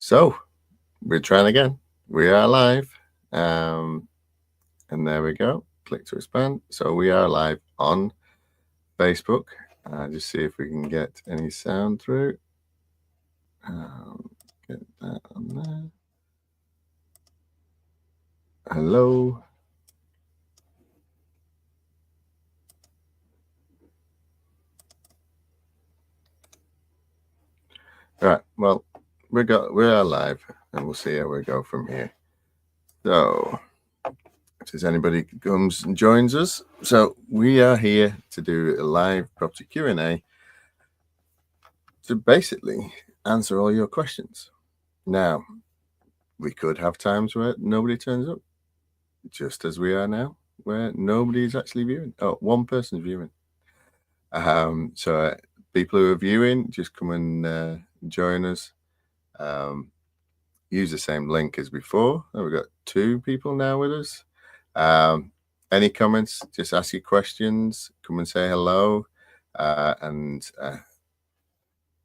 So we're trying again. We are live. Um, and there we go. Click to expand. So we are live on Facebook. Just see if we can get any sound through. Get that on there. Hello. All right. Well, we are live, and we'll see how we go from here. So, if there's anybody who comes and joins us, so we are here to do a live property Q&A to basically answer all your questions. Now, we could have times where nobody turns up, just as we are now, where nobody's actually viewing. Oh, one person's viewing. So people who are viewing, just come and join us. Use the same link as before. We've got 2 people now with us. Any comments? Just ask your questions. Come and say hello, and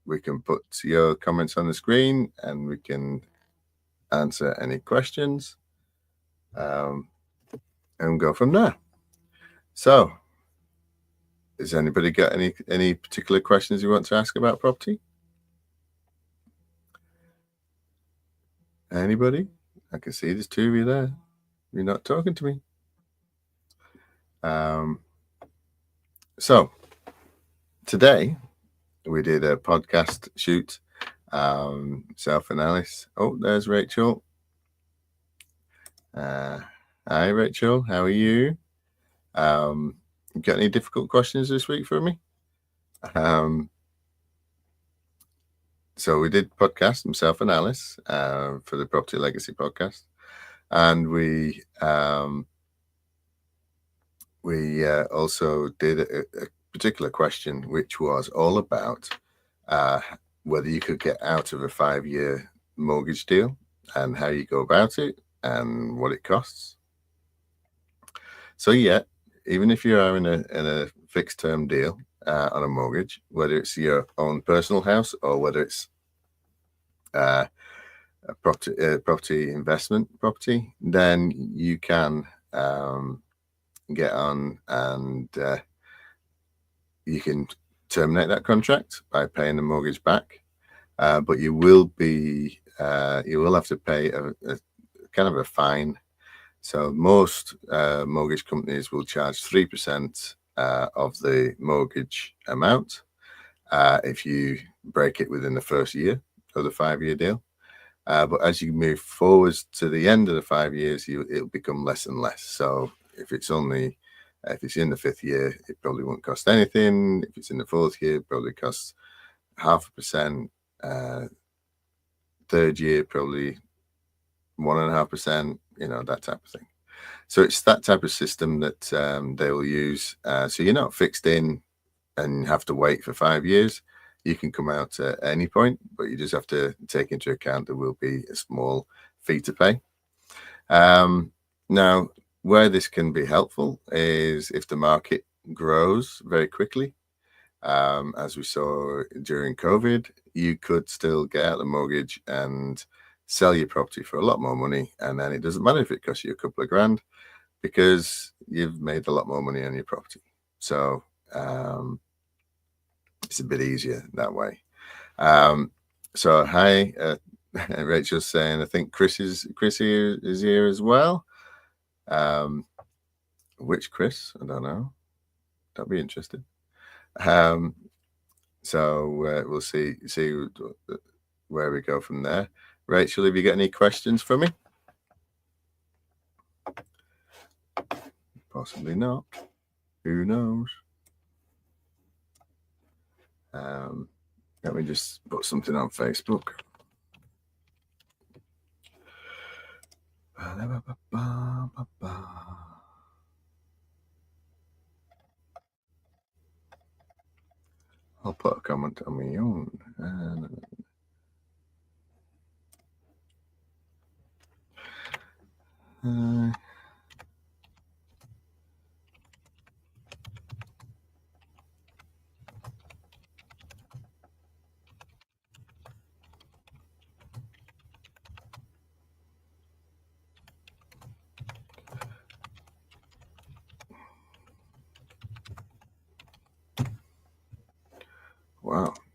we can put your comments on the screen, and we can answer any questions, and go from there. So, has anybody got any particular questions you want to ask about property? Anybody? I can see there's 2 of you there. You're not talking to me. So today we did a podcast shoot, self and Alice. Oh, there's Rachel. Hi, Rachel. How are you? Got any difficult questions this week for me? So we did podcast, myself and Alice, for the Property Legacy podcast, and we also did a particular question, which was all about whether you could get out of a 5-year mortgage deal and how you go about it and what it costs. So yeah, even if you are in a fixed term deal on a mortgage, whether it's your own personal house or whether it's a property investment property, then you can get on and you can terminate that contract by paying the mortgage back, but you will have to pay a kind of a fine. So most mortgage companies will charge 3% of the mortgage amount if you break it within the first year of the 5-year deal. But as you move forwards to the end of the 5 years, it'll become less and less. So if it's in the 5th year, it probably won't cost anything. If it's in the 4th year, it probably costs 0.5%. 3rd year, probably 1.5%. That type of thing. So it's that type of system that they will use. So you're not fixed in and have to wait for 5 years. You can come out at any point, but you just have to take into account there will be a small fee to pay. Now, where this can be helpful is if the market grows very quickly. As we saw during COVID, you could still get out the mortgage and sell your property for a lot more money. And then it doesn't matter if it costs you a couple of grand because you've made a lot more money on your property. So it's a bit easier that way. So hi, Rachel's saying, I think Chris is here as well. Which Chris? I don't know. That'd be interesting. So we'll see where we go from there. Rachel, have you got any questions for me? Possibly not. Who knows? Let me just put something on Facebook. I'll put a comment on my own.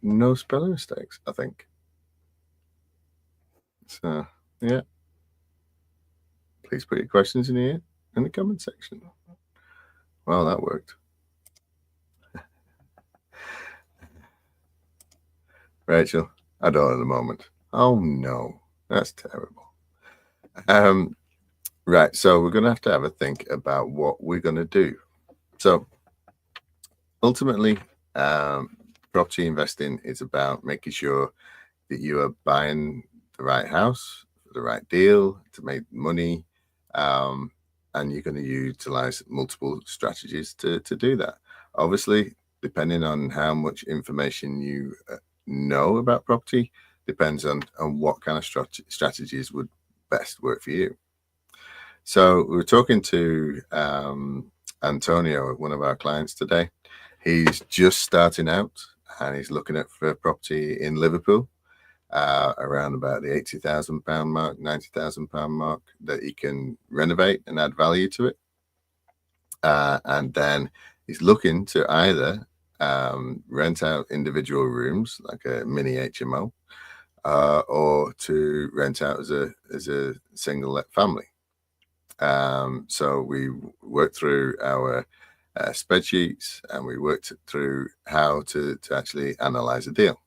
no spelling mistakes, I think. So, yeah. Please put your questions in the comment section. Well, that worked. Rachel, I don't at the moment. Oh no, that's terrible. Right, so we're going to have a think about what we're going to do. So ultimately, property investing is about making sure that you are buying the right house, the right deal to make money, and you're going to utilize multiple strategies to do that. Obviously, depending on how much information you know about property, depends on what kind of strategies would best work for you. So we were talking to Antonio, one of our clients today. He's just starting out and he's looking at for property in Liverpool, around about the £80,000 mark, £90,000 mark, that he can renovate and add value to it. And then he's looking to either rent out individual rooms like a mini HMO, or to rent out as a single let family. So we worked through our spreadsheets and we worked through how to actually analyze a deal.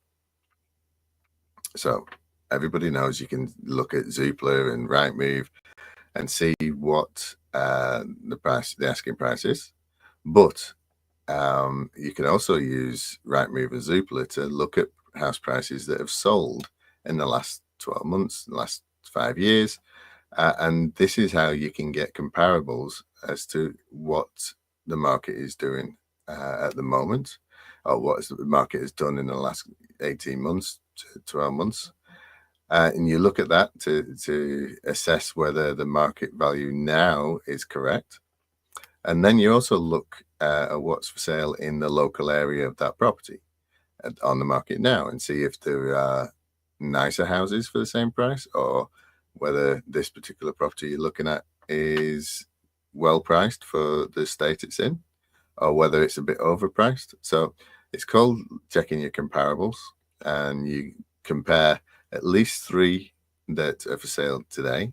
So everybody knows you can look at Zoopla and Rightmove and see what the asking price is, but you can also use Rightmove and Zoopla to look at house prices that have sold in the last 12 months, the last 5 years. And this is how you can get comparables as to what the market is doing at the moment, or what the market has done in the last 18 months to 12 months. And you look at that to assess whether the market value now is correct. And then you also look at what's for sale in the local area of that property on the market now, and see if there are nicer houses for the same price, or whether this particular property you're looking at is well priced for the state it's in, or whether it's a bit overpriced. So it's called checking your comparables, and you compare at least 3 that are for sale today,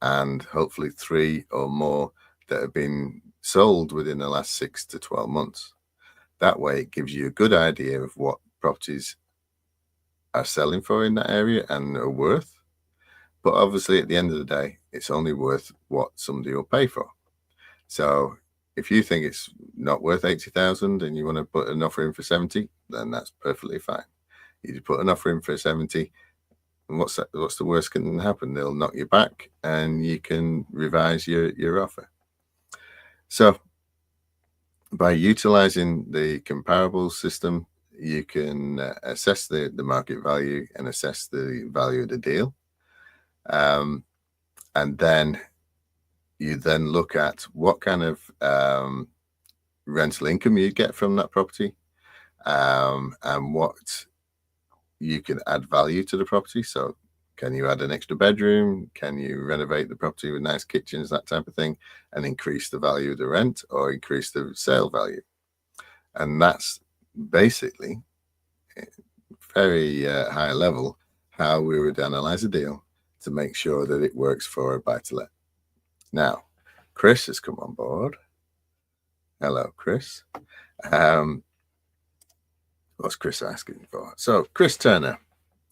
and hopefully 3 or more that have been sold within the last 6 to 12 months. That way it gives you a good idea of what properties are selling for in that area and are worth. But obviously, at the end of the day, it's only worth what somebody will pay for. So if you think it's not worth 80,000 and you want to put an offer in for 70, then that's perfectly fine. You put an offer in for 70, and what's the worst can happen? They'll knock you back, and you can revise your offer. So by utilizing the comparable system, you can assess the market value and assess the value of the deal. And then you then look at what kind of rental income you get from that property, and what you can add value to the property. So can you add an extra bedroom? Can you renovate the property with nice kitchens, that type of thing, and increase the value of the rent or increase the sale value? And that's basically very high level how we would analyze a deal to make sure that it works for a buy-to-let. Now, Chris has come on board. Hello, Chris. What's Chris asking for? So, Chris Turner,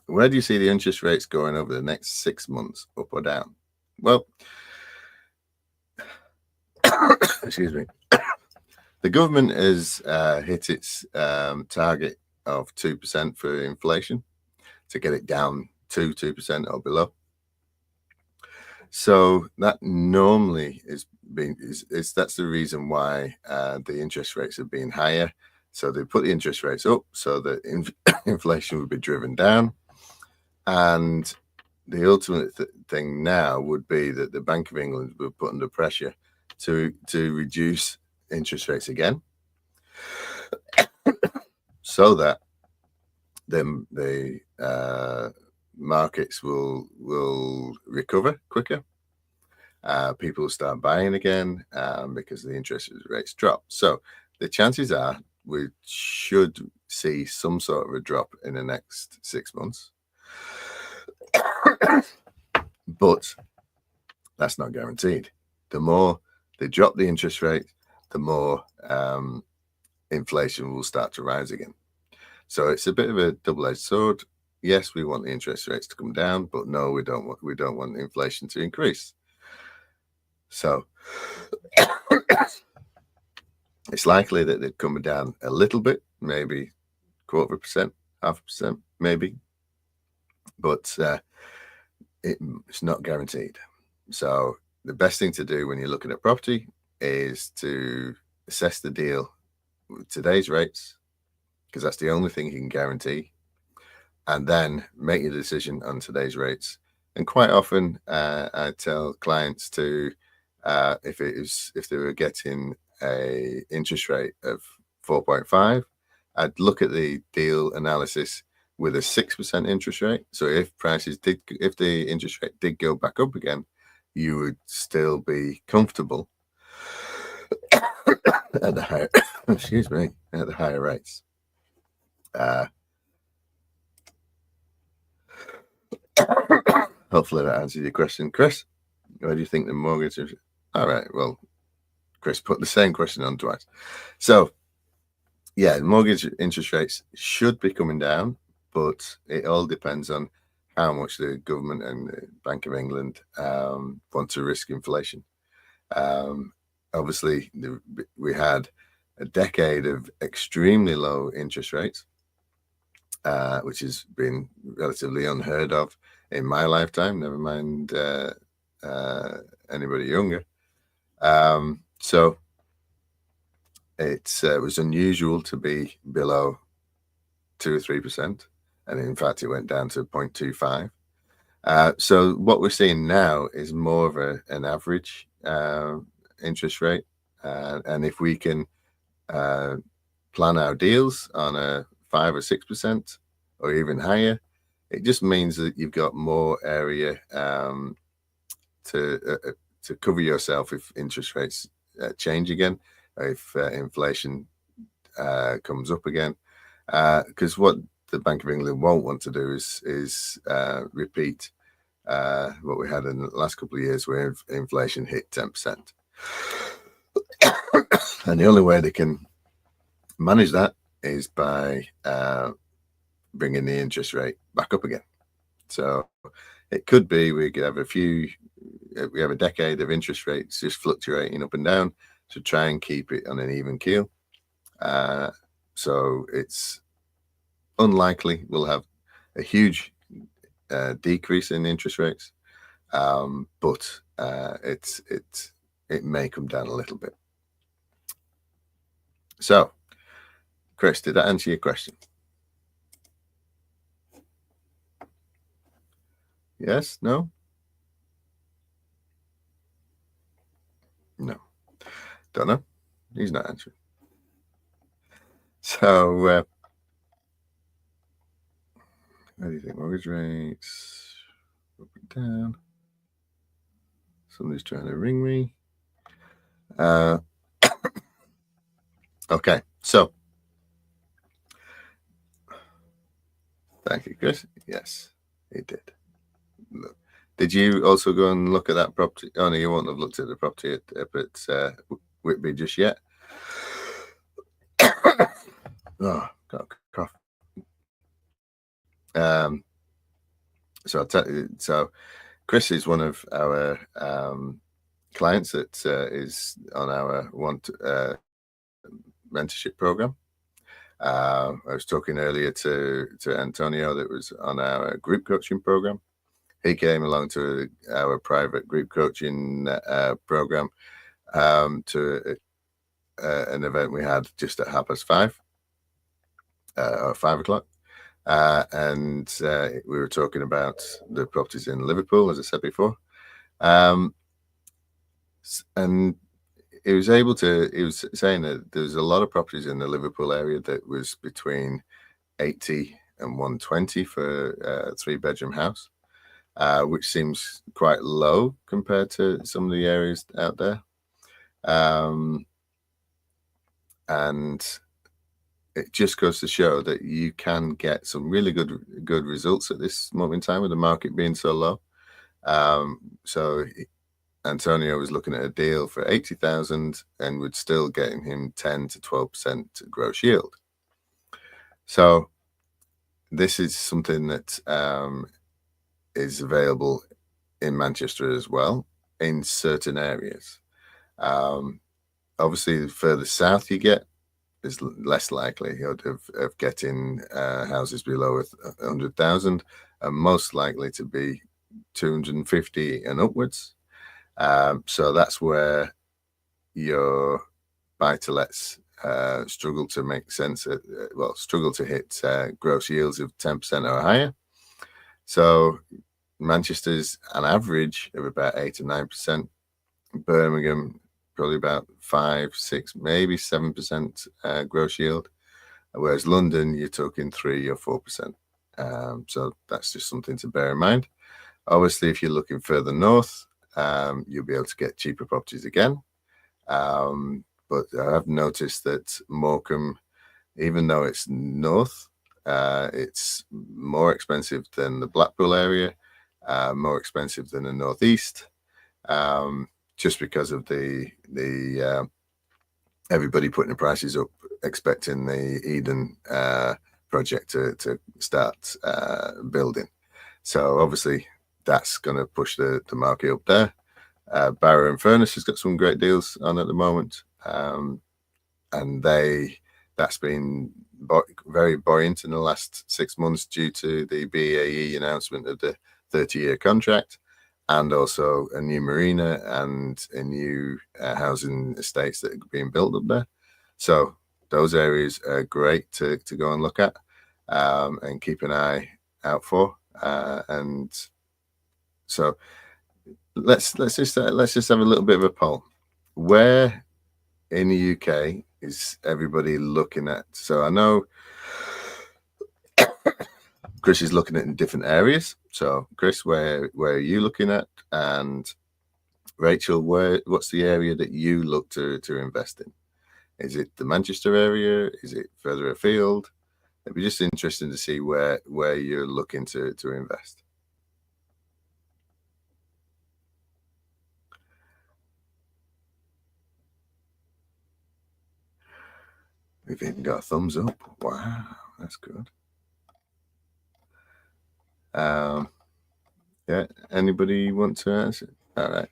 where do you see the interest rates going over the next 6 months, up or down? Well, excuse me. The government has hit its target of 2% for inflation to get it down to 2% or below. So that normally is that's the reason why the interest rates have been higher. So they put the interest rates up so that inflation would be driven down. And the ultimate thing now would be that the Bank of England will put under pressure to reduce interest rates again, so that the markets will recover quicker. People will start buying again because the interest rates drop. So the chances are we should see some sort of a drop in the next 6 months. But that's not guaranteed. The more they drop the interest rate, the more inflation will start to rise again. So it's a bit of a double-edged sword. Yes, we want the interest rates to come down, but no, we don't want inflation to increase. So it's likely that they're coming down a little bit, maybe 0.25%, 0.5%, maybe, but it's not guaranteed. So the best thing to do when you're looking at property is to assess the deal with today's rates, because that's the only thing you can guarantee, and then make your decision on today's rates. And quite often, I tell clients to, if they were getting a interest rate of 4.5, I'd look at the deal analysis with a 6% interest rate. So if the interest rate did go back up again, you would still be comfortable at the higher, at the higher rates. Hopefully that answers your question, Chris. Why do you think the mortgage is? All right, well, Chris put the same question on twice. So yeah, mortgage interest rates should be coming down, but it all depends on how much the government and the Bank of England want to risk inflation. Obviously, we had a decade of extremely low interest rates, which has been relatively unheard of in my lifetime, never mind anybody younger. So it was unusual to be below 2 or 3%, and in fact it went down to 0.25. So what we're seeing now is more of an average interest rate, and if we can plan our deals on a 5 or 6% or even higher, it just means that you've got more area to cover yourself if interest rates change again, if inflation comes up again, because what the Bank of England won't want to do is repeat what we had in the last couple of years where inflation hit 10%. And the only way they can manage that is by bringing the interest rate back up again. So it could be we could have we have a decade of interest rates just fluctuating up and down to try and keep it on an even keel. So it's unlikely we'll have a huge decrease in interest rates, but it may come down a little bit. So, Chris, did that answer your question? Yes? No? No. Don't know. He's not answering. So, how do you think mortgage rates up and down? Somebody's trying to ring me. Okay, so thank you, Chris. Yes, it did. Look. Did you also go and look at that property? Oh no, you won't have looked at the property at Whitby just yet. Oh, got a cough. So I'll tell you. So Chris is one of our clients that is on our mentorship program. I was talking earlier to Antonio that was on our group coaching program. He came along to our private group coaching program to an event we had just at 5:30 or 5 o'clock. And we were talking about the properties in Liverpool, as I said before. And he was saying that there's a lot of properties in the Liverpool area that was between 80 and 120 for a 3-bedroom house, which seems quite low compared to some of the areas out there. And it just goes to show that you can get some really good results at this moment in time with the market being so low. So Antonio was looking at a deal for 80,000 and would still getting him 10 to 12% gross yield. So this is something that is available in Manchester as well in certain areas. Obviously, the further south you get, is less likelihood of getting houses below 100,000, and most likely to be 250 and upwards. So that's where your buy-to-lets struggle to make sense. Struggle to hit gross yields of 10% or higher. So Manchester's an average of about 8 or 9%. Birmingham probably about 5, 6, maybe 7% gross yield, whereas London you're talking 3 or 4%. So that's just something to bear in mind. Obviously, if you're looking further north, you'll be able to get cheaper properties again. But I've noticed that Morecambe, even though it's north, it's more expensive than the Blackpool area, more expensive than the northeast. Just because of the everybody putting the prices up, expecting the Eden project to start building. So obviously that's going to push the market up there. Barrow and Furness has got some great deals on at the moment, and that's been very buoyant in the last 6 months due to the BAE announcement of the 30-year contract, and also a new marina and a new housing estates that are being built up there. So those areas are great to go and look at and keep an eye out for. And so let's just have a little bit of a poll. Where in the UK is everybody looking at? So I know Chris is looking at in different areas. So Chris, where are you looking at? And Rachel, what's the area that you look to invest in? Is it the Manchester area? Is it further afield? It'd be just interesting to see where you're looking to invest. We've even got a thumbs up. Wow, that's good. Yeah, anybody want to answer? All right.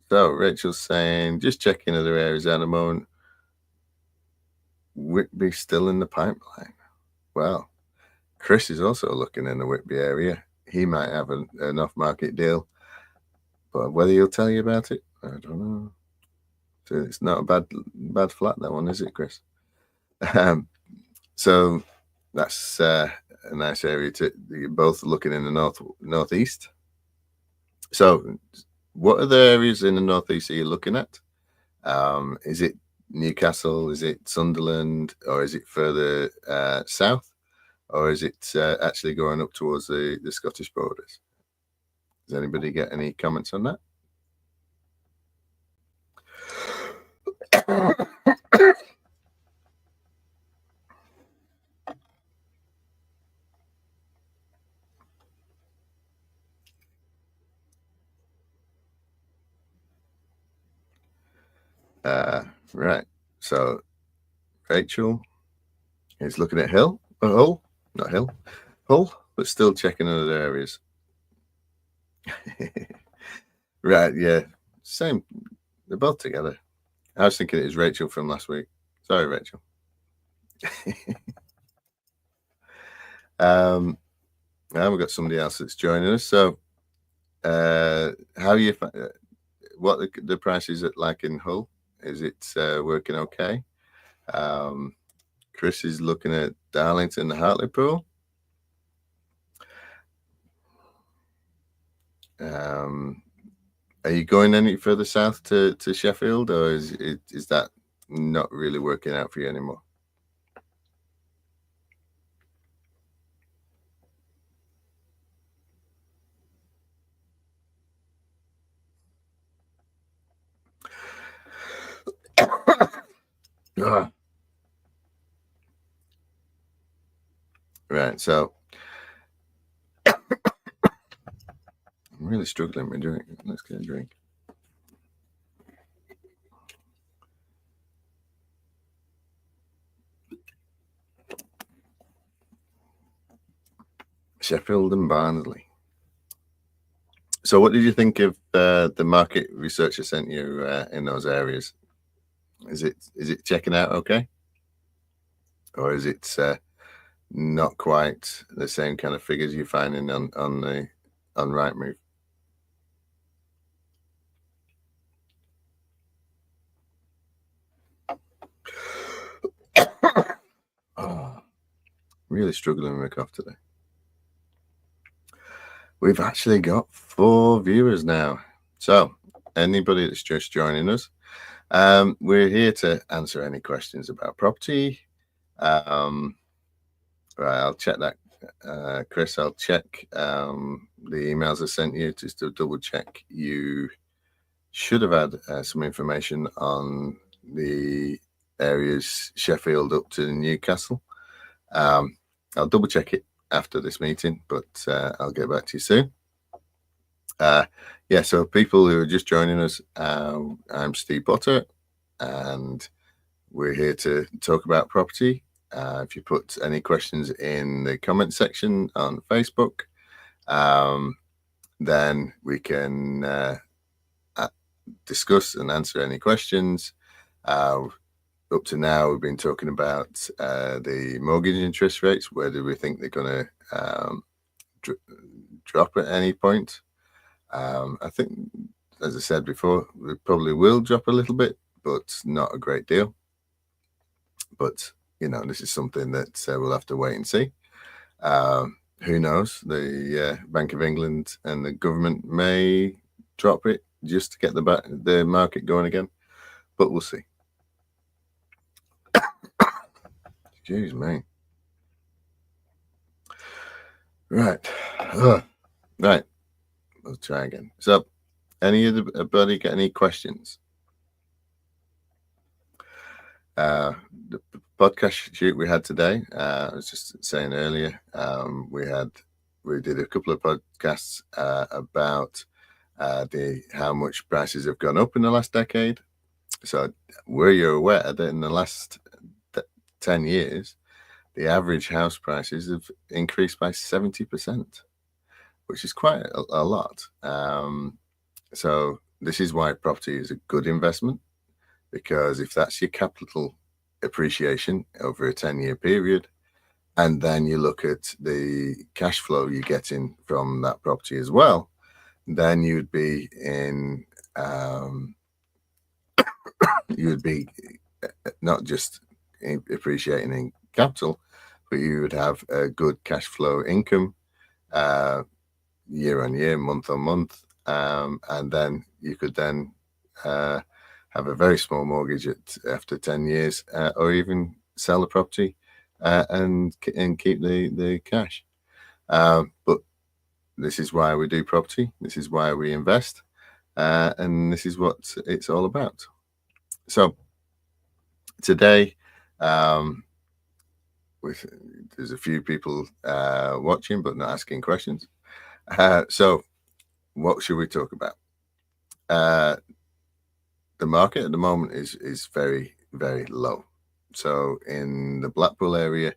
So Rachel's saying, just checking other areas at the moment. Whitby still in the pipeline. Well, Chris is also looking in the Whitby area. He might have an off-market deal, but whether he'll tell you about it, I don't know. So it's not a bad flat, that one, is it, Chris? So that's a nice area you're both looking in the northeast. So what other areas in the northeast are you looking at? Is it Newcastle? Is it Sunderland? Or is it further south? Or is it actually going up towards the Scottish borders? Does anybody get any comments on that? Right. So Rachel is looking at Hull, but still checking other areas. Right. Yeah. Same. They're both together. I was thinking it was Rachel from last week. Sorry, Rachel. Now we've got somebody else that's joining us. So, how you? What the price is it like in Hull? Is it working okay? Chris is looking at Darlington, Hartlepool. Are you going any further south to Sheffield, or is that not really working out for you anymore? Right. So I'm really struggling with doing it. Let's get a drink. Sheffield and Barnsley. So what did you think of the market research I sent you in those areas? Is it checking out okay? Or is it not quite the same kind of figures you're finding on Rightmove? Oh, really struggling with a cough today. We've actually got 4 viewers now. So anybody that's just joining us, we're here to answer any questions about property. Right, I'll check that, Chris. I'll check the emails I sent you just to double check. You should have had some information on the areas Sheffield up to Newcastle. I'll double check it after this meeting, but I'll get back to you soon. Yeah, so people who are just joining us, I'm Steve Potter, and we're here to talk about property. If you put any questions in the comment section on Facebook, then we can discuss and answer any questions. Up to now, we've been talking about the mortgage interest rates. Where do we think they're going to drop at any point? I think, as I said before, we probably will drop a little bit, but not a great deal. But, this is something that we'll have to wait and see. Who knows? The Bank of England and the government may drop it just to get the market going again, but we'll see. Excuse me. Right. Right. We'll try again. So, anybody got any questions? The podcast shoot we had today, I was just saying earlier, we did a couple of podcasts about how much prices have gone up in the last decade. So were you aware that in the last 10 years, the average house prices have increased by 70%, which is quite a lot. So this is why property is a good investment, because if that's your capital appreciation over a 10-year period, and then you look at the cash flow you're getting from that property as well, then you'd be not just appreciating in capital, but you would have a good cash flow income year on year, month on month, and then you could then have a very small mortgage after 10 years, or even sell the property and keep the cash. But this is why we do property. This is why we invest, and this is what it's all about. So today, there's a few people watching but not asking questions. So what should we talk about? The market at the moment is very, very low. So in the Blackpool area,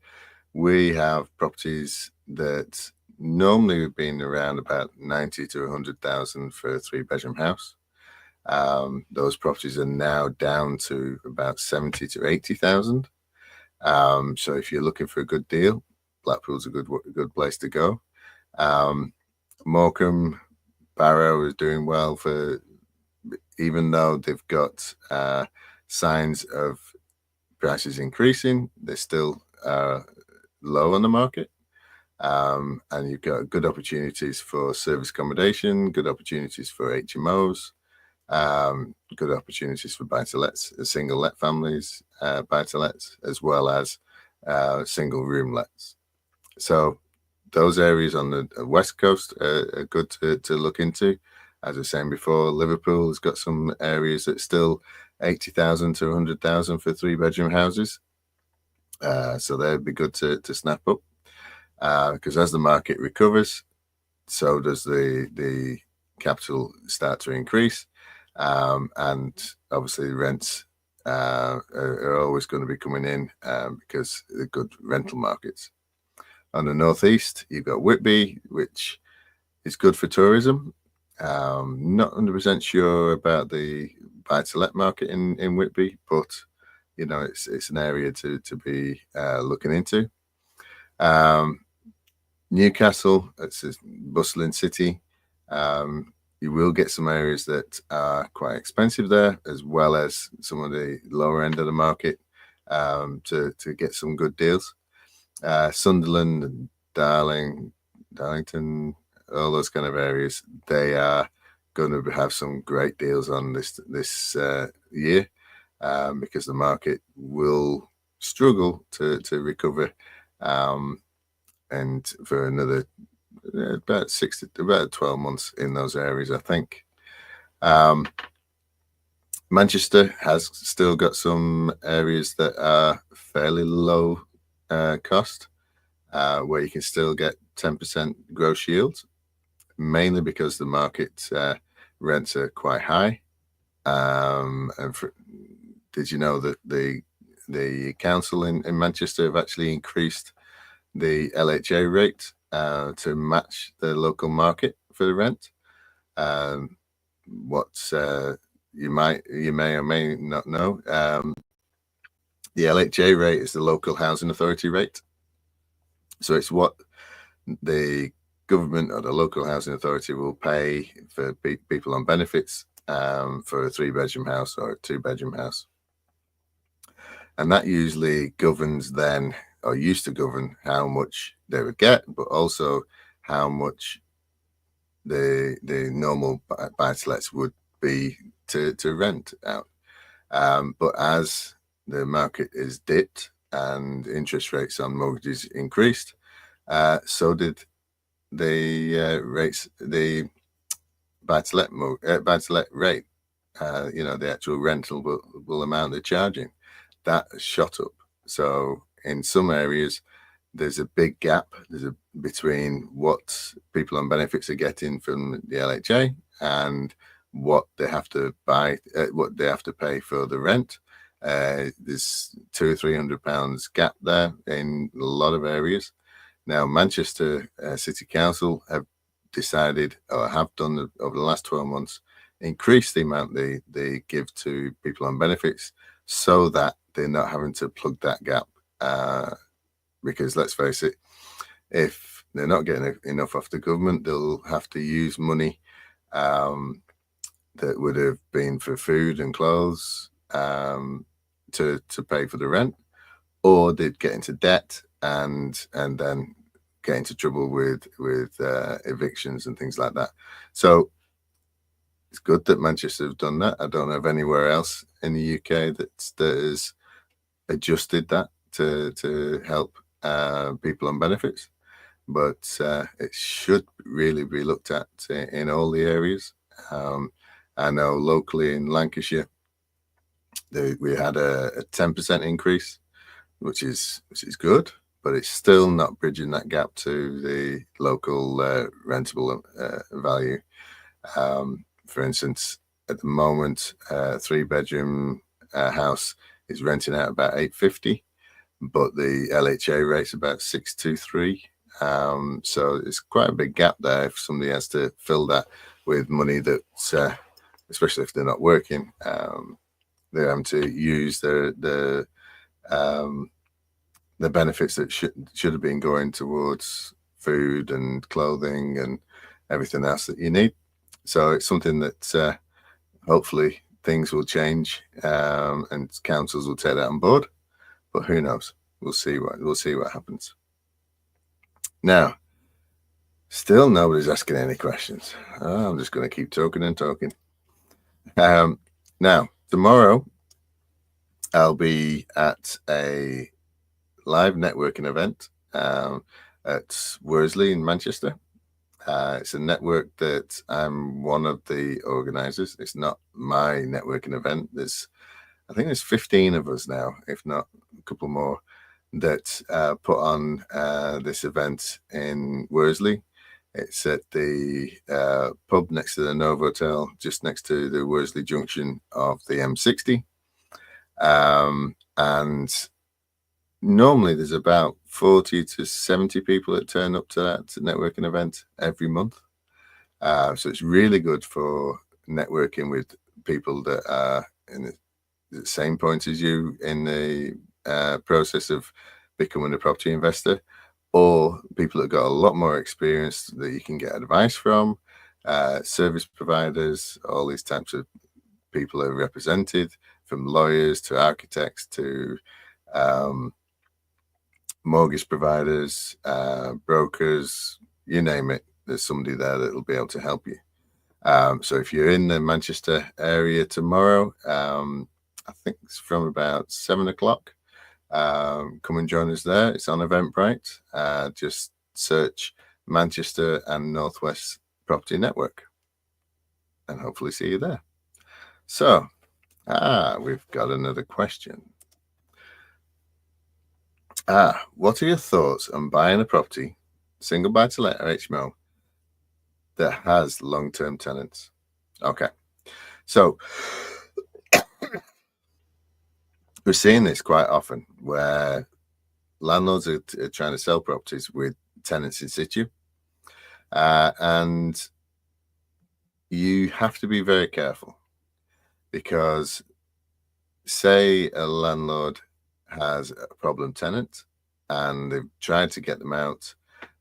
we have properties that normally have been around about 90 to 100,000 for a 3-bedroom house. Those properties are now down to about 70 to 80,000. So if you're looking for a good deal, Blackpool's a good place to go. Morecambe, Barrow is doing well, even though they've got signs of prices increasing, they're still low on the market. And you've got good opportunities for service accommodation, good opportunities for HMOs, good opportunities for buy-to-lets, single let families, buy-to-lets, as well as single room lets. So those areas on the west coast are good to look into. As I was saying before, Liverpool has got some areas that still 80,000 to 100,000 for 3-bedroom houses. So they'd be good to snap up. because as the market recovers, so does the capital start to increase, and obviously rents are always going to be coming in because of the good rental markets. On the northeast, you've got Whitby, which is good for tourism. Not 100% sure about the buy-to-let market in Whitby, but it's an area to be looking into. Newcastle, it's a bustling city. You will get some areas that are quite expensive there, as well as some of the lower end of the market to get some good deals. Sunderland and Darlington, all those kind of areas, they are going to have some great deals on this year because the market will struggle to recover, and for another about 12 months in those areas, I think. Manchester has still got some areas that are fairly low cost, where you can still get 10% gross yield, mainly because the market rents are quite high. Did you know that the council in Manchester have actually increased the LHA rate to match the local market for the rent? You may or may not know, the LHA rate is the local housing authority rate. So it's what the government or the local housing authority will pay for people on benefits for a 3-bedroom house or a 2-bedroom house. And that usually governs then, or used to govern, how much they would get, but also how much the normal buy-to-lets would be to rent out. But as the market is dipped and interest rates on mortgages increased, so did the rates, the buy-to-let rate. The actual rental amount they're charging, that shot up. So in some areas, there's a big gap between what people on benefits are getting from the LHA and what they have to buy, what they have to pay for the rent. There's £200 or £300 gap there in a lot of areas. Now, Manchester City Council have decided, or have done over the last 12 months, increase the amount they give to people on benefits so that they're not having to plug that gap. Because let's face it, if they're not getting enough off the government, they'll have to use money that would have been for food and clothes to pay for the rent, or they'd get into debt and then get into trouble with evictions and things like that. So it's good that Manchester have done that. I don't know of anywhere else in the UK that has adjusted that to help people on benefits, but it should really be looked at in all the areas. I know locally in Lancashire, we had a 10% increase, which is good, but it's still not bridging that gap to the local rentable value. For instance, at the moment, a 3-bedroom house is renting out about £850, but the LHA rate's about £623. So it's quite a big gap there if somebody has to fill that with money that, especially if they're not working, they're having to use the benefits that should have been going towards food and clothing and everything else that you need. So it's something that hopefully things will change and councils will take that on board. But who knows? We'll see what happens. Now, still nobody's asking any questions. I'm just going to keep talking and talking. Now, tomorrow I'll be at a live networking event at Worsley in Manchester. It's a network that I'm one of the organisers. It's not my networking event. I think there's 15 of us now, if not a couple more. that put on this event in Worsley. It's at the pub next to the Novotel, just next to the Worsley junction of the M60. And normally there's about 40 to 70 people that turn up to that networking event every month. So it's really good for networking with people that are in the same point as you in the process of becoming a property investor, or people that got a lot more experience that you can get advice from, service providers. All these types of people are represented, from lawyers to architects to mortgage providers, brokers, you name it. There's somebody there that will be able to help you. So if you're in the Manchester area tomorrow, I think it's from about 7 o'clock. Come and join us there. It's on Eventbrite. Just search Manchester and Northwest Property Network, and hopefully see you there. So, we've got another question. What are your thoughts on buying a property, single buy-to-let or HMO, that has long-term tenants? Okay, so we're seeing this quite often where landlords are trying to sell properties with tenants in situ, and you have to be very careful, because say a landlord has a problem tenant and they've tried to get them out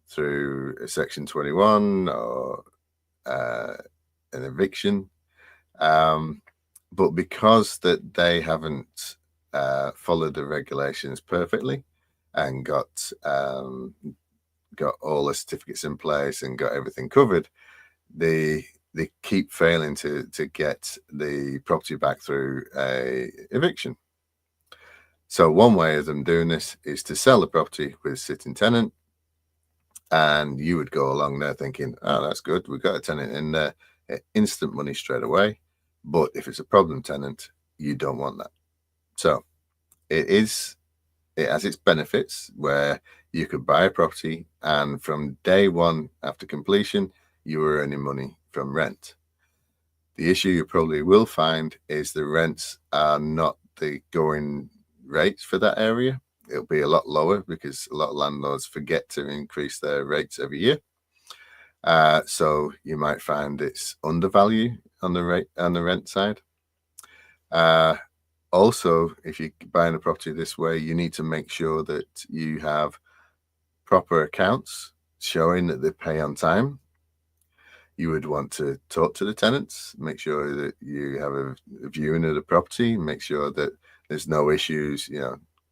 through a Section 21 or an eviction, but because that they haven't followed the regulations perfectly and got all the certificates in place and got everything covered, they keep failing to get the property back through a eviction. So one way of them doing this is to sell the property with a sitting tenant, and you would go along there thinking, oh, that's good, we've got a tenant in there, instant money straight away. But if it's a problem tenant, you don't want that. So it has its benefits, where you could buy a property and from day one after completion, you were earning money from rent. The issue you probably will find is the rents are not the going rates for that area. It'll be a lot lower because a lot of landlords forget to increase their rates every year. So you might find it's undervalued on the rent side. Also, if you're buying a property this way, you need to make sure that you have proper accounts showing that they pay on time. You would want to talk to the tenants, make sure that you have a viewing of the property, make sure that there's no issues.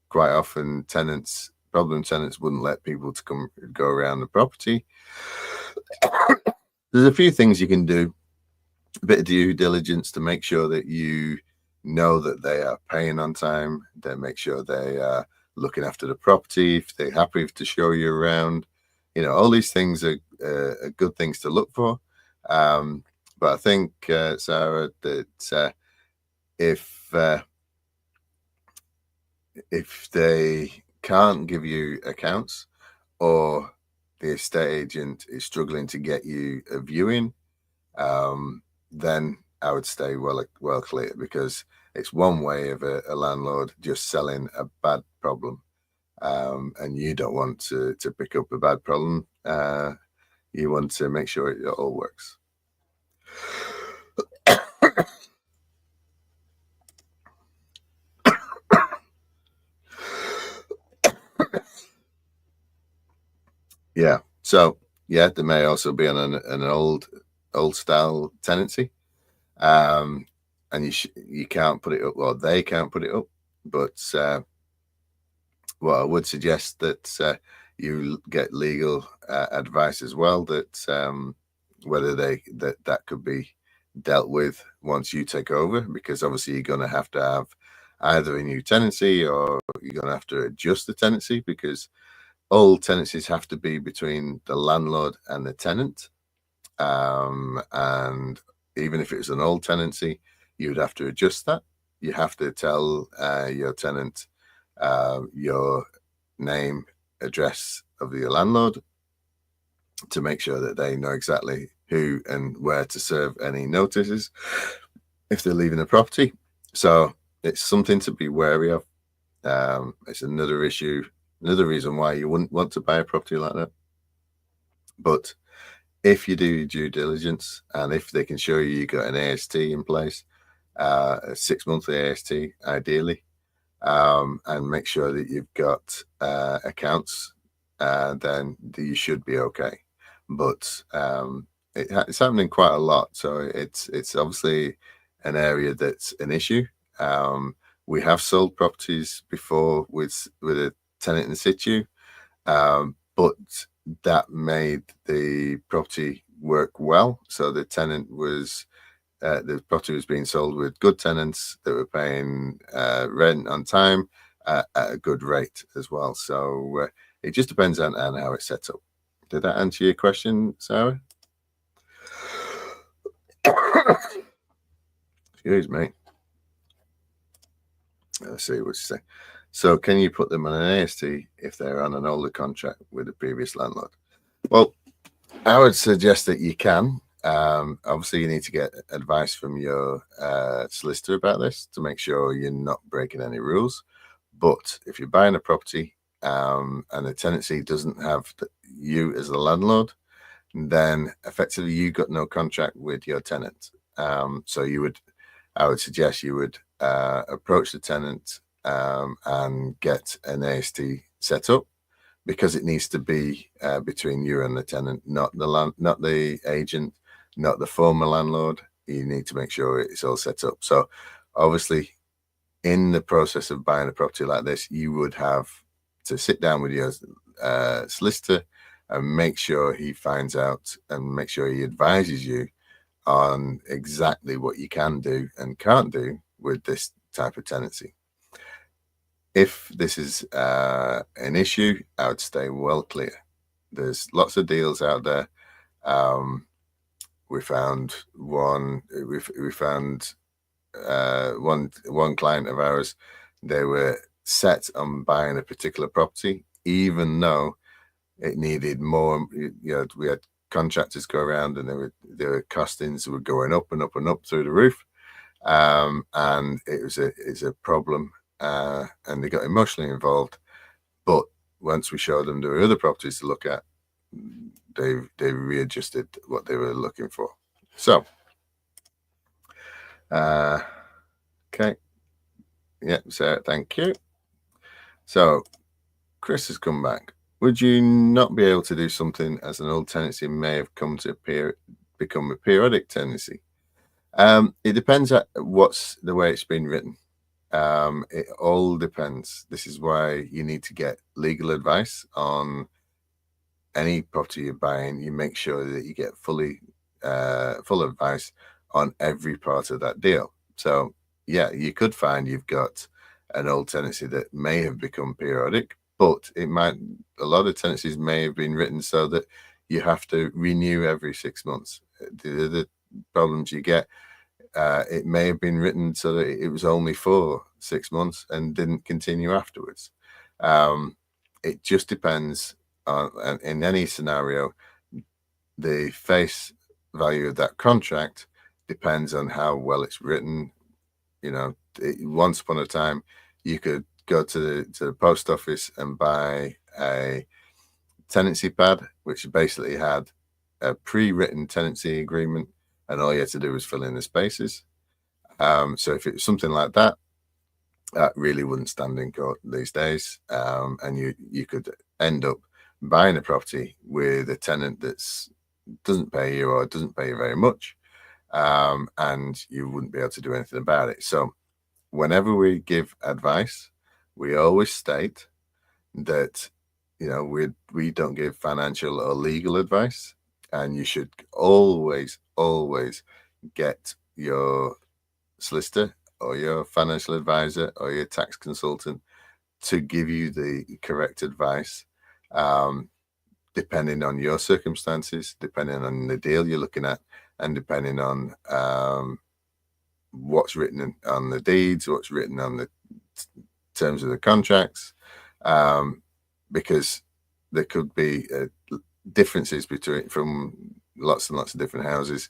Quite often problem tenants wouldn't let people to go around the property. There's a few things you can do, a bit of due diligence to make sure that you know that they are paying on time, then make sure they are looking after the property, if they're happy to show you around. All these things are good things to look for. But I think, Sarah, that if they can't give you accounts, or the estate agent is struggling to get you a viewing, then I would stay well clear, because it's one way of a landlord just selling a bad problem, and you don't want to pick up a bad problem. You want to make sure it all works. Yeah. So yeah, they may also be on an old style tenancy, and you can't put it up, or they can't put it up. But what I would suggest that you get legal advice as well, that whether that could be dealt with once you take over, because obviously you're going to have either a new tenancy, or you're going to have to adjust the tenancy, because all tenancies have to be between the landlord and the tenant. And even if it's an old tenancy, you would have to adjust that. You have to tell your tenant your name, address of your landlord to make sure that they know exactly who and where to serve any notices if they're leaving the property. So it's something to be wary of. It's another issue, another reason why you wouldn't want to buy a property like that. But if you do your due diligence and if they can show you got an AST in place, a 6-monthly AST ideally, and make sure that you've got accounts, then you should be okay. But it's happening quite a lot, so it's obviously an area that's an issue. We have sold properties before with a tenant in situ, but that made the property work well. So the tenant was the property was being sold with good tenants that were paying rent on time at a good rate as well. So it just depends on how it's set up. Did that answer your question, Sarah? Excuse me. Let's see what you say. So can you put them on an AST if they're on an older contract with the previous landlord? Well, I would suggest that you can. Obviously, you need to get advice from your solicitor about this to make sure you're not breaking any rules. But if you're buying a property and the tenancy doesn't have you as the landlord, then effectively you got no contract with your tenant. So I would suggest you would approach the tenant and get an AST set up, because it needs to be between you and the tenant, not the agent, not the former landlord. You need to make sure it's all set up. So obviously, in the process of buying a property like this, you would have to sit down with your solicitor and make sure he finds out and make sure he advises you on exactly what you can do and can't do with this type of tenancy. If this is an issue, I would stay well clear. There's lots of deals out there. We found one. We found one client of ours. They were set on buying a particular property, even though it needed more. We had contractors go around, and their costings were going up and up and up through the roof, and it's a problem. And they got emotionally involved. But once we showed them there were other properties to look at, they readjusted what they were looking for. So, okay, yeah, Sarah, thank you. So, Chris has come back. Would you not be able to do something as an old tenancy may have come to become a periodic tenancy? It depends on what's the way it's been written. It all depends. This is why you need to get legal advice on any property you're buying. You make sure that you get full advice on every part of that deal. So yeah, you could find you've got an old tenancy that may have become periodic, but a lot of tenancies may have been written so that you have to renew every 6 months. The problems you get, it may have been written so that it was only for 6 months and didn't continue afterwards. It just depends on, in any scenario, the face value of that contract depends on how well it's written. Once upon a time, you could go to the post office and buy a tenancy pad, which basically had a pre-written tenancy agreement, and all you had to do was fill in the spaces. So if it was something like that, that really wouldn't stand in court these days. And you could end up buying a property with a tenant that doesn't pay you or doesn't pay you very much, and you wouldn't be able to do anything about it. So whenever we give advice, we always state that we don't give financial or legal advice, and you should always get your solicitor or your financial advisor or your tax consultant to give you the correct advice, depending on your circumstances, depending on the deal you're looking at, and depending on what's written on the deeds, what's written on the terms of the contracts. because there could be differences from lots and lots of different houses,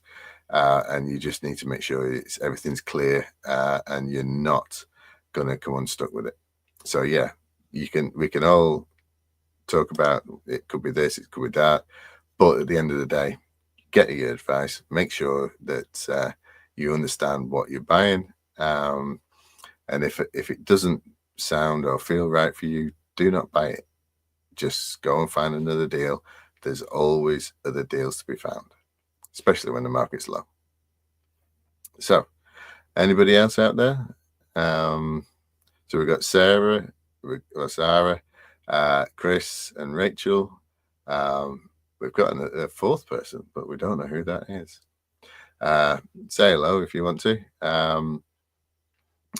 and you just need to make sure everything's clear, and you're not going to come unstuck with it. So yeah, we can all talk about it could be this, it could be that, but at the end of the day, get your advice, make sure that you understand what you're buying, and if it doesn't sound or feel right for you, do not buy it. Just go and find another deal. There's always other deals to be found, especially when the market's low. So anybody else out there? So we've got Sarah, Chris and Rachel. We've got a fourth person, but we don't know who that is. Say hello if you want to, and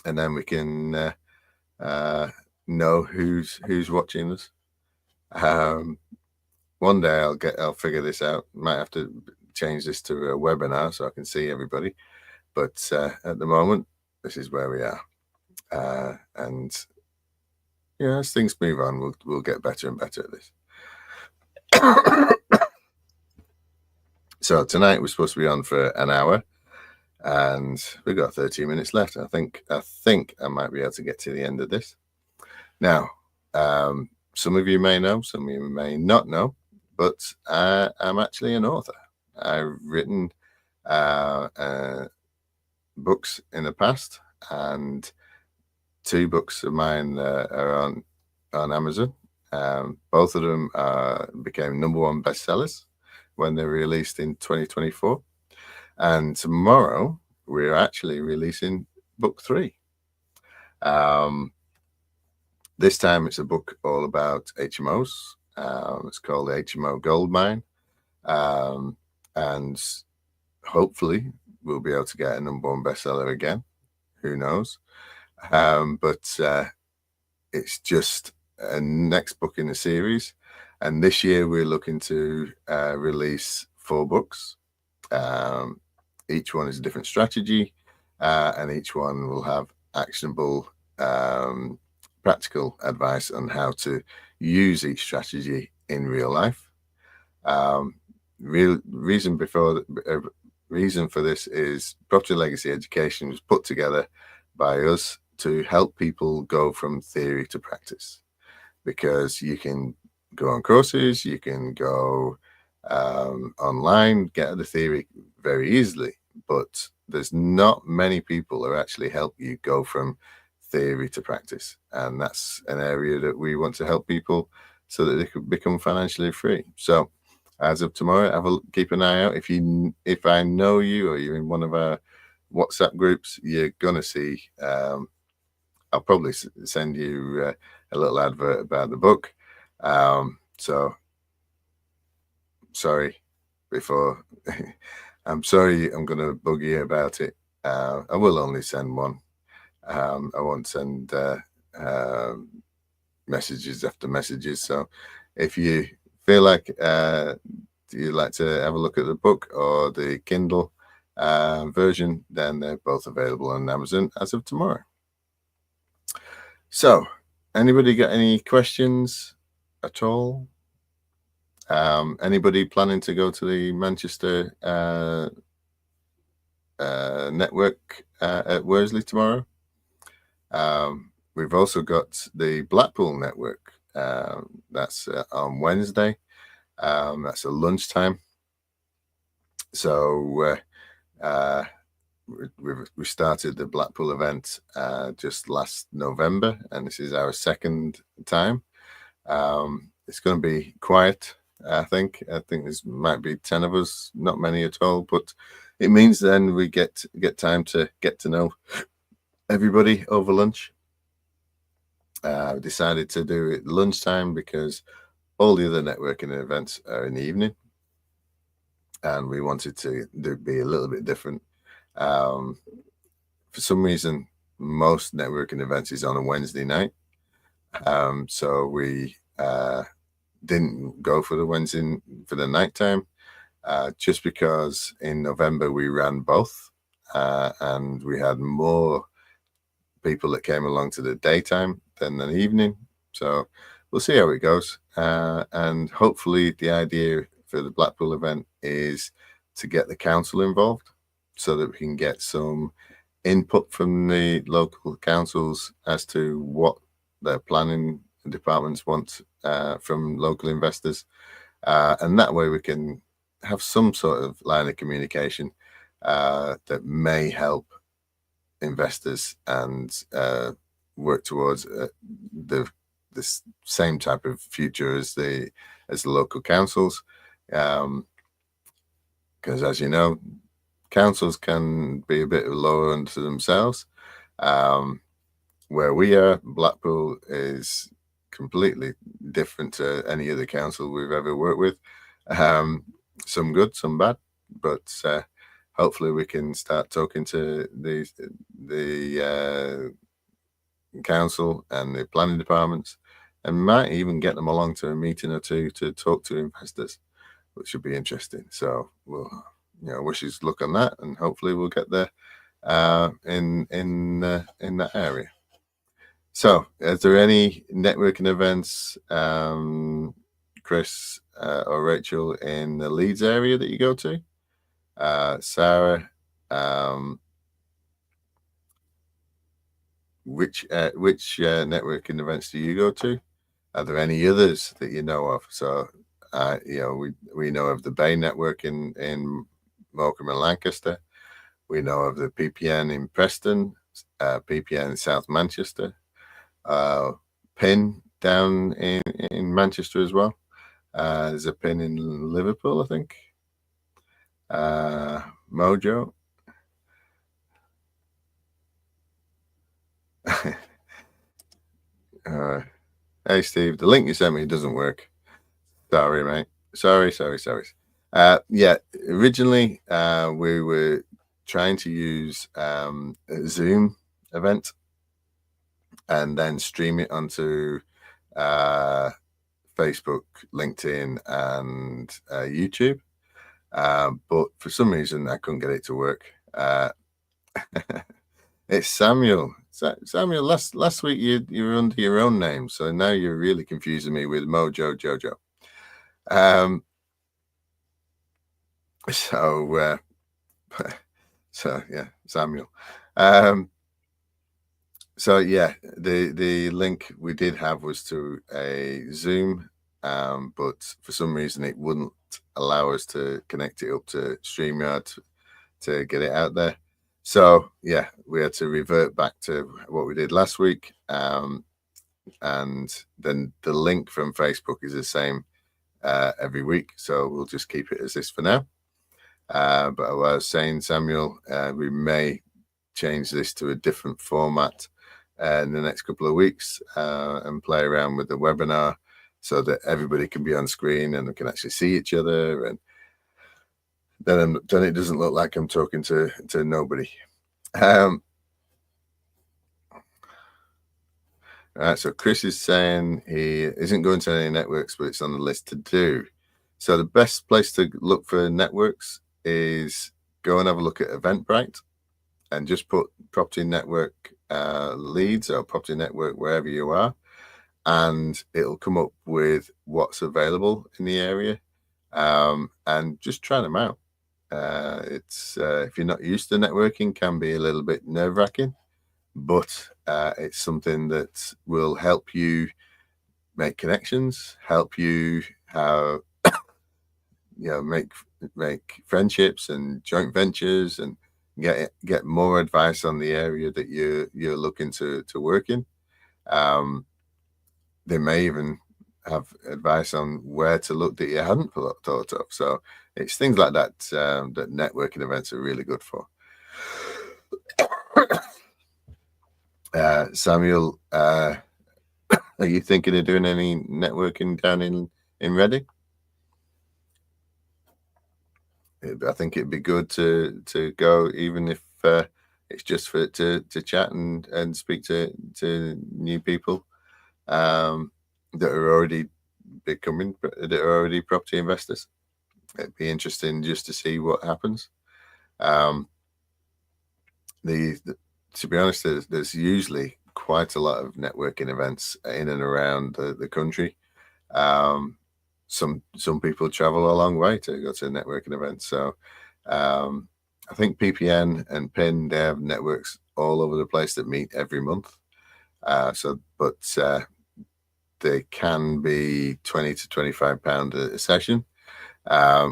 then we can know who's watching us. One day I'll figure this out. Might have to change this to a webinar so I can see everybody, but at the moment this is where we are, and yeah, as things move on, we'll get better and better at this. So tonight we're supposed to be on for an hour, and we've got 13 minutes left. I think I might be able to get to the end of this. Now, some of you may know, some of you may not know, but I'm actually an author. I've written books in the past, and 2 books of mine are on Amazon. Both of them became #1 bestsellers when they were released in 2024. And tomorrow we're actually releasing book 3. This time it's a book all about HMOs. It's called HMO Goldmine. And hopefully we'll be able to get a #1 bestseller again. Who knows? But it's just a next book in the series. And this year we're looking to release 4 books. Each one is a different strategy, and each one will have actionable, practical advice on how to use each strategy in real life. Reason for this is Property Legacy Education was put together by us to help people go from theory to practice, because you can go on courses, you can go online, get the theory very easily, but there's not many people who actually help you go from theory to practice, and that's an area that we want to help people so that they could become financially free. So as of tomorrow, keep an eye out. If I know you or you're in one of our WhatsApp groups, you're gonna see I'll probably send you a little advert about the book. So sorry before I'm sorry I'm going to bug you about it. I will only send one. I won't send messages after messages. So if you feel like you'd like to have a look at the book or the Kindle version, then they're both available on Amazon as of tomorrow. So anybody got any questions at all? Anybody planning to go to the Manchester network at Worsley tomorrow? We've also got the Blackpool network. That's on Wednesday. That's a lunchtime. So we started the Blackpool event just last November, and this is our 2nd time. It's going to be quiet. I think there might be 10 of us, not many at all, but it means then we get time to get to know everybody over lunch. We decided to do it lunchtime because all the other networking events are in the evening, and we wanted to be a little bit different. For some reason, most networking events is on a Wednesday night, so we didn't go for the Wednesday for the nighttime, just because in November we ran both, and we had more people that came along to the daytime than the evening. So we'll see how it goes. And hopefully the idea for the Blackpool event is to get the council involved so that we can get some input from the local councils as to what their planning departments want from local investors. And that way we can have some sort of line of communication that may help investors and work towards the same type of future as the local councils, because as you know, councils can be a bit lower unto themselves. Where we are, Blackpool is completely different to any other council we've ever worked with. Some good, some bad, but hopefully we can start talking to the council and the planning departments, and might even get them along to a meeting or two to talk to investors, which should be interesting. So we'll, wish us luck on that, and hopefully we'll get there in that area. So, is there any networking events, Chris or Rachel, in the Leeds area that you go to? Sarah, which networking events do you go to? Are there any others that you know of? So, we know of the Bay Network in Morecambe and Lancaster. We know of the PPN in Preston, PPN in South Manchester, PIN down in Manchester as well. There's a PIN in Liverpool, I think. Mojo. Hey, Steve, the link you sent me doesn't work. Sorry, mate. Sorry. Yeah, originally we were trying to use a Zoom event and then stream it onto Facebook, LinkedIn, and YouTube. But for some reason, I couldn't get it to work. It's Samuel. Samuel, last week you were under your own name, so now you're really confusing me with Mojo Jojo. So yeah, Samuel. So yeah, the link we did have was to a Zoom, but for some reason it wouldn't allow us to connect it up to StreamYard to get it out there. So yeah, we had to revert back to what we did last week, and then the link from Facebook is the same every week. So we'll just keep it as this for now. But I was saying, Samuel, we may change this to a different format in the next couple of weeks and play around with the webinar so that everybody can be on screen and we can actually see each other, and then it doesn't look like I'm talking to nobody. All right, so Chris is saying he isn't going to any networks, but it's on the list to do. So the best place to look for networks is go and have a look at Eventbrite and just put Property Network Leeds or Property Network wherever you are, and it'll come up with what's available in the area, and just try them out. It's if you're not used to networking, can be a little bit nerve-wracking, but it's something that will help you make connections, help you make friendships and joint ventures, and get more advice on the area that you're looking to work in. They may even have advice on where to look that you hadn't thought of. So it's things like that that networking events are really good for. Samuel, are you thinking of doing any networking down in Reading? I think it'd be good to go, even if it's just for to chat and speak to new people that are already property investors. It'd be interesting just to see what happens. To be honest, there's usually quite a lot of networking events in and around the country. Some people travel a long way to go to a networking event. So I think PPN and PIN, they have networks all over the place that meet every month. But they can be £20 to £25 a session,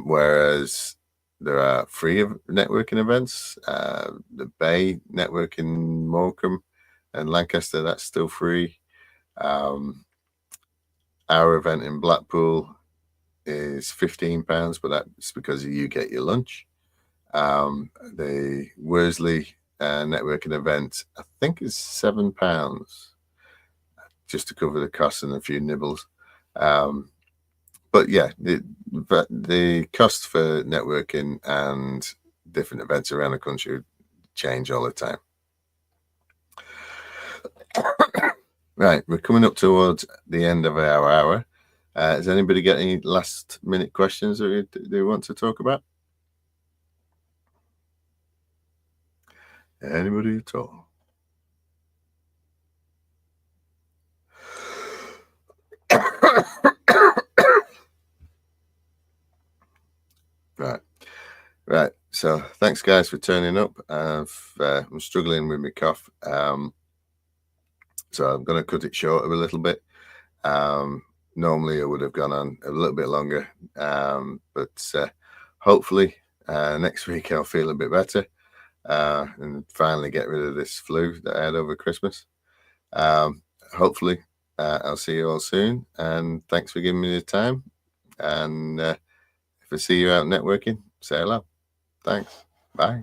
whereas there are free networking events. The Bay Networking, Morecambe and Lancaster, that's still free. Our event in Blackpool is £15, but that's because you get your lunch. The Worsley networking event, I think, is £7 just to cover the costs and a few nibbles. But yeah, the cost for networking and different events around the country change all the time. Right, we're coming up towards the end of our hour. Has anybody got any last minute questions that they want to talk about? Anybody at all? Right. So thanks, guys, for turning up. I'm struggling with my cough, so I'm going to cut it short a little bit. Normally, I would have gone on a little bit longer, but hopefully next week I'll feel a bit better and finally get rid of this flu that I had over Christmas. Hopefully, I'll see you all soon, and thanks for giving me the time. And if I see you out networking, say hello. Thanks. Bye.